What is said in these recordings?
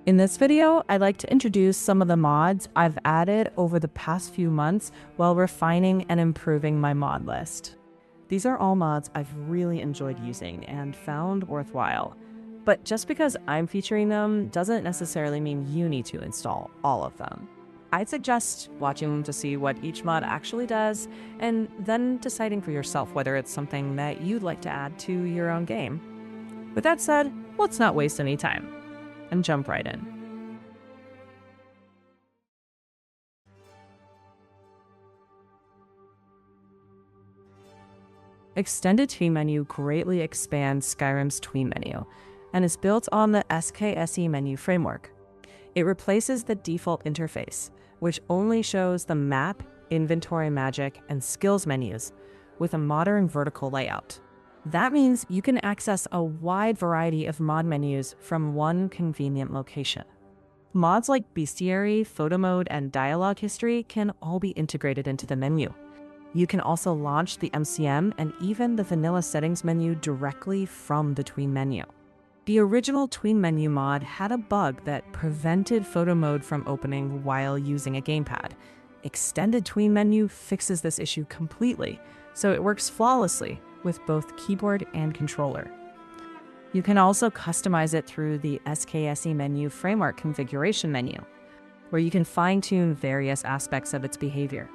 In this video, I'd like to introduce some of the mods I've added over the past few months while refining and improving my mod list. These are all mods I've really enjoyed using and found worthwhile. But just because I'm featuring them doesn't necessarily mean you need to install all of them. I'd suggest watching to see what each mod actually does, and then deciding for yourself whether it's something that you'd like to add to your own game. With that said, let's not waste any time and jump right in. Extended Tween menu greatly expands Skyrim's Tween menu and is built on the SKSE menu framework. It replaces the default interface, which only shows the map, inventory, magic, and skills menus, with a modern vertical layout. That means you can access a wide variety of mod menus from one convenient location. Mods like Bestiary, Photo Mode, and Dialogue History can all be integrated into the menu. You can also launch the MCM and even the vanilla settings menu directly from the Tween menu. The original Tween menu mod had a bug that prevented Photo Mode from opening while using a gamepad. Extended Tween menu fixes this issue completely, so it works flawlessly with both keyboard and controller. You can also customize it through the SKSE menu framework configuration menu, where you can fine-tune various aspects of its behavior.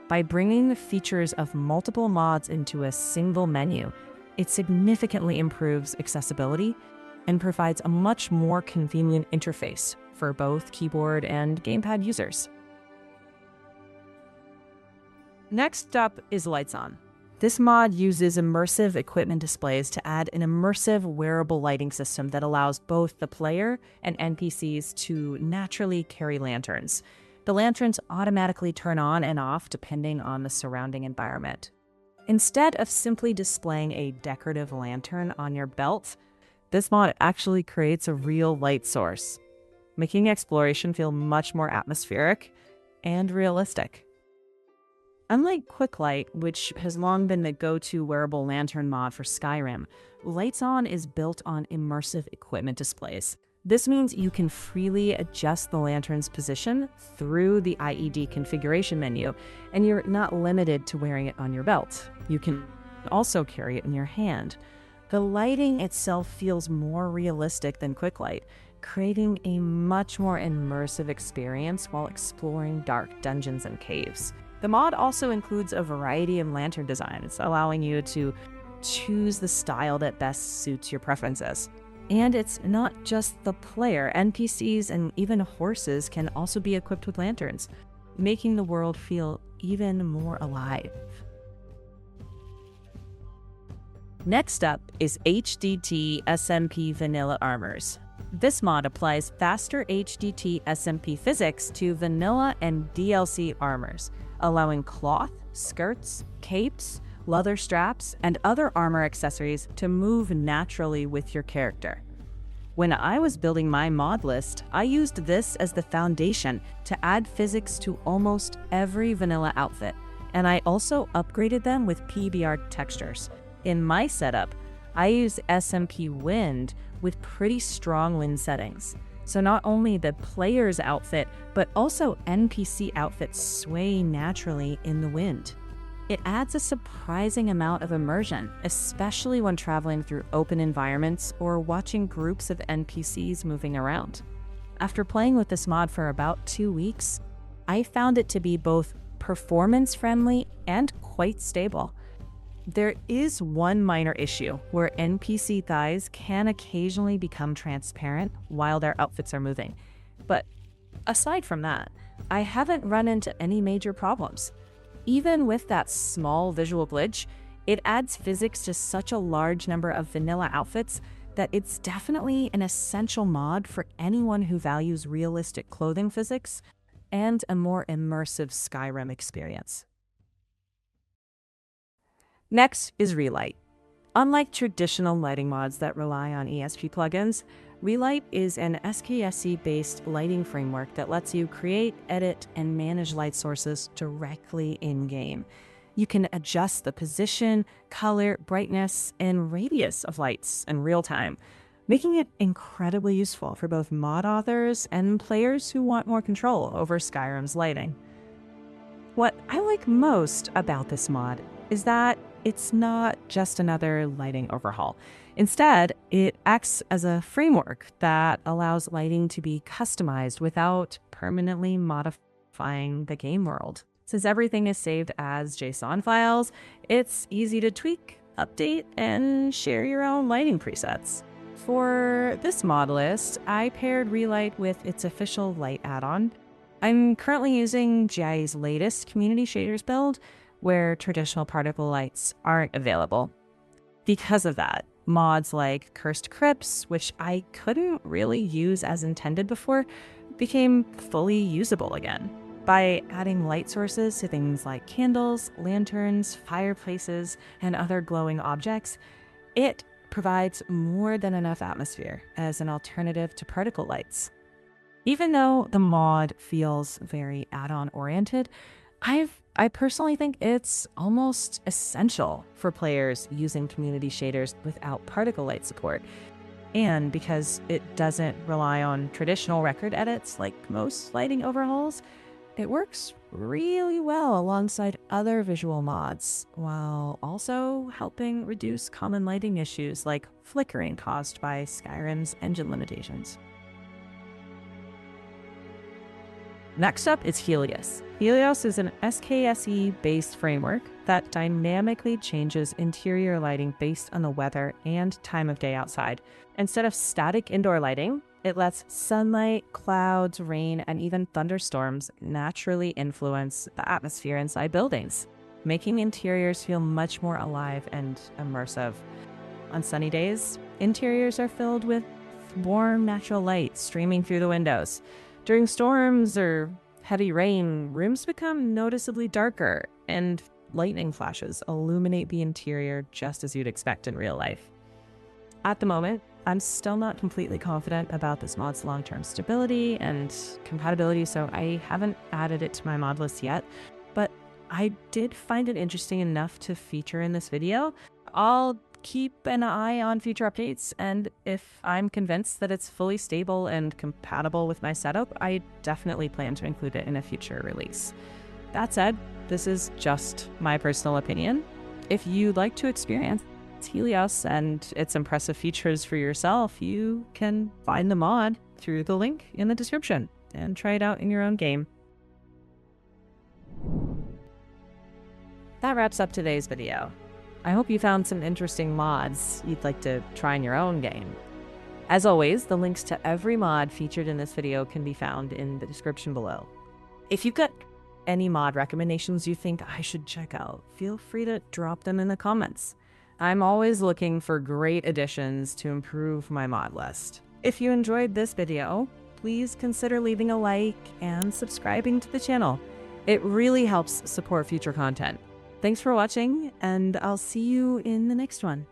By bringing the features of multiple mods into a single menu, it significantly improves accessibility and provides a much more convenient interface for both keyboard and gamepad users. Next up is Lights On. This mod uses immersive equipment displays to add an immersive wearable lighting system that allows both the player and NPCs to naturally carry lanterns. The lanterns automatically turn on and off depending on the surrounding environment. Instead of simply displaying a decorative lantern on your belt, this mod actually creates a real light source, making exploration feel much more atmospheric and realistic. Unlike QuickLight, which has long been the go-to wearable lantern mod for Skyrim, Lights On is built on immersive equipment displays. This means you can freely adjust the lantern's position through the IED configuration menu, and you're not limited to wearing it on your belt. You can also carry it in your hand. The lighting itself feels more realistic than QuickLight, creating a much more immersive experience while exploring dark dungeons and caves. The mod also includes a variety of lantern designs, allowing you to choose the style that best suits your preferences. And it's not just the player. NPCs and even horses can also be equipped with lanterns, making the world feel even more alive. Next up is HDT-SMP Vanilla Armors. This mod applies faster HDT-SMP physics to vanilla and DLC armors, allowing cloth, skirts, capes, leather straps, and other armor accessories to move naturally with your character. When I was building my mod list, I used this as the foundation to add physics to almost every vanilla outfit, and I also upgraded them with PBR textures. In my setup, I used SMP Wind with pretty strong wind settings. So not only the player's outfit, but also NPC outfits sway naturally in the wind. It adds a surprising amount of immersion, especially when traveling through open environments or watching groups of NPCs moving around. After playing with this mod for about 2 weeks, I found it to be both performance-friendly and quite stable. There is one minor issue where NPC thighs can occasionally become transparent while their outfits are moving. But aside from that, I haven't run into any major problems. Even with that small visual glitch, it adds physics to such a large number of vanilla outfits that it's definitely an essential mod for anyone who values realistic clothing physics and a more immersive Skyrim experience. Next is ReLight. Unlike traditional lighting mods that rely on ESP plugins, ReLight is an SKSE-based lighting framework that lets you create, edit, and manage light sources directly in-game. You can adjust the position, color, brightness, and radius of lights in real time. making it incredibly useful for both mod authors and players who want more control over Skyrim's lighting. What I like most about this mod is that it's not just another lighting overhaul. Instead, it acts as a framework that allows lighting to be customized without permanently modifying the game world. Since everything is saved as JSON files, it's easy to tweak, update, and share your own lighting presets. For this mod list, I paired ReLight with its official light add-on. I'm currently using GIE's latest community shaders build, where traditional particle lights aren't available. Because of that, mods like Cursed Crypts, which I couldn't really use as intended before, became fully usable again. By adding light sources to things like candles, lanterns, fireplaces, and other glowing objects, it provides more than enough atmosphere as an alternative to particle lights. Even though the mod feels very add-on oriented, I personally think it's almost essential for players using community shaders without particle light support. And because it doesn't rely on traditional record edits like most lighting overhauls, it works really well alongside other visual mods, while also helping reduce common lighting issues like flickering caused by Skyrim's engine limitations. Next up is Helios. Helios is an SKSE-based framework that dynamically changes interior lighting based on the weather and time of day outside. Instead of static indoor lighting, it lets sunlight, clouds, rain, and even thunderstorms naturally influence the atmosphere inside buildings, making interiors feel much more alive and immersive. On sunny days, interiors are filled with warm, natural light streaming through the windows. During storms or heavy rain, rooms become noticeably darker, and lightning flashes illuminate the interior just as you'd expect in real life. At the moment, I'm still not completely confident about this mod's long-term stability and compatibility, so I haven't added it to my mod list yet, but I did find it interesting enough to feature in this video. I'll keep an eye on future updates, and if I'm convinced that it's fully stable and compatible with my setup, I definitely plan to include it in a future release. That said, this is just my personal opinion. If you'd like to experience Helios and its impressive features for yourself, you can find the mod through the link in the description and try it out in your own game. That wraps up today's video. I hope you found some interesting mods you'd like to try in your own game. As always, the links to every mod featured in this video can be found in the description below. If you've got any mod recommendations you think I should check out, feel free to drop them in the comments. I'm always looking for great additions to improve my mod list. If you enjoyed this video, please consider leaving a like and subscribing to the channel. It really helps support future content. Thanks for watching, and I'll see you in the next one.